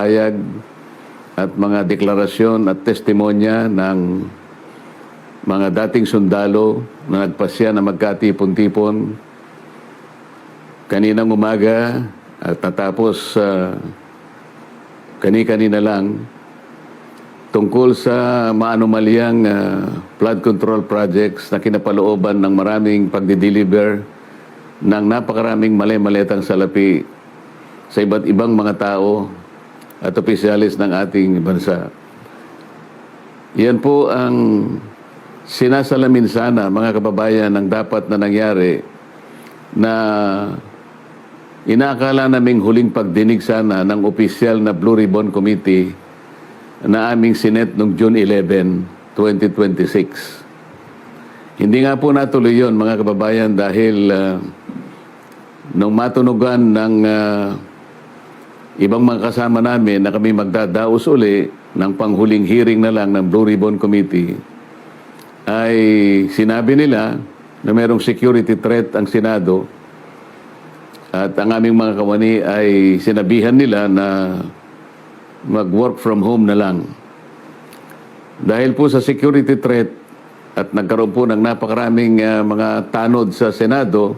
pahayag at mga deklarasyon at testimonya ng mga dating sundalo na nagpasya na magkatipon-tipon kaninang umaga at natapos kani-kanina lang tungkol sa maanumalyang flood control projects na kinapalooban ng maraming pagdi-deliver ng napakaraming mali-maletang salapi sa iba't ibang mga tao at opisyalis ng ating bansa. Yan po ang sinasalamin sana, mga kababayan, ng dapat na nangyari na inaakala naming huling pagdinig sana ng opisyal na Blue Ribbon Committee na aming sinet noong June 11, 2026. Hindi nga po natuloy yun, mga kababayan, dahil nung matunugan ng ibang mga kasama namin na kami magdadaos uli ng panghuling hearing na lang ng Blue Ribbon Committee, ay sinabi nila na mayroong security threat ang Senado at ang aming mga kawani ay sinabihan nila na mag-work from home na lang. Dahil po sa security threat at nagkaroon po ng napakaraming mga tanod sa Senado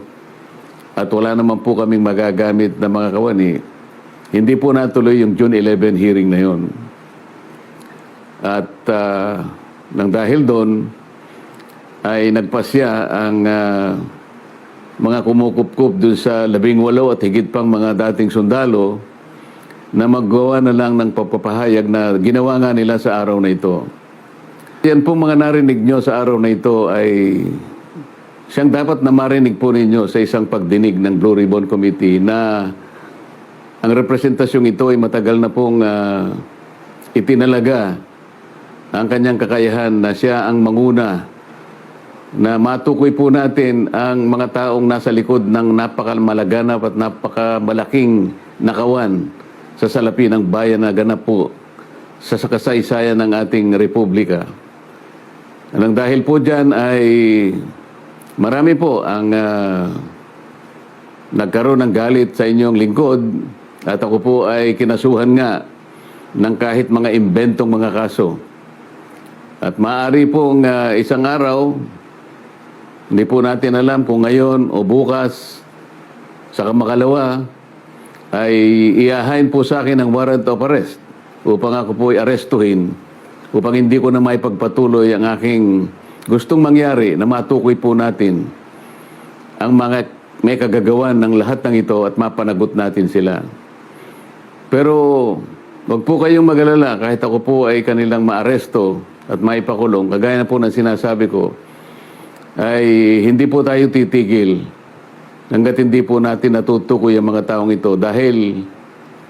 at wala naman po kaming magagamit na mga kawani, hindi po natuloy yung June 11 hearing na yon. At nang dahil doon, ay nagpasya ang mga kumukup-kup doon sa 18 at higit pang mga dating sundalo na maggawa na lang ng papapahayag na ginawa nga nila sa araw na ito. Yan po mga narinig nyo sa araw na ito ay siyang dapat na marinig po ninyo sa isang pagdinig ng Blue Ribbon Committee na ang representasyong ito ay matagal na pong itinalaga ang kanyang kakayahan na siya ang manguna na matukoy po natin ang mga taong nasa likod ng napakamalaganap at napakamalaking nakawan sa salapi ng bayan na ganap po sa kasaysayan ng ating republika. Nang dahil po dyan ay marami po ang nagkaroon ng galit sa inyong lingkod at ako po ay kinasuhan nga ng kahit mga imbentong mga kaso. At maaari pong isang araw, hindi po natin alam kung ngayon o bukas, sa makalawa, ay iahain po sa akin ang warrant of arrest upang ako po ay arestuhin, upang hindi ko na maipagpatuloy ang aking gustong mangyari na matukoy po natin ang mga may kagagawan ng lahat ng ito at mapanagot natin sila. Pero wag po kayong mag-alala kahit ako po ay kanilang maaresto at maipakulong, kagaya na po ng sinasabi ko, ay hindi po tayo titigil hanggat hindi po natin natutukoy ang mga taong ito dahil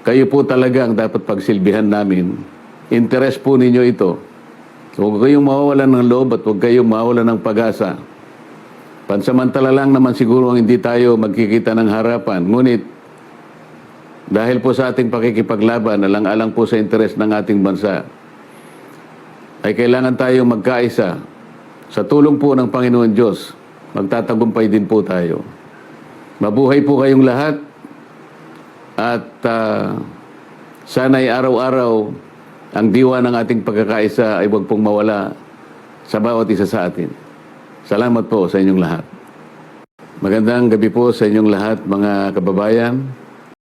kayo po talaga ang dapat pagsilbihan namin. Interes po ninyo ito. Huwag kayong mawawalan ng loob at huwag kayong mawawalan ng pag-asa. Pansamantala lang naman siguro ang hindi tayo magkikita ng harapan. Ngunit dahil po sa ating pakikipaglaban, alang-alang po sa interes ng ating bansa, ay kailangan tayong magkaisa. Sa tulong po ng Panginoon Diyos, magtatagumpay din po tayo. Mabuhay po kayong lahat at sana'y araw-araw ang diwa ng ating pagkakaisa ay huwag pong mawala sa bawat isa sa atin. Salamat po sa inyong lahat. Magandang gabi po sa inyong lahat, mga kababayan.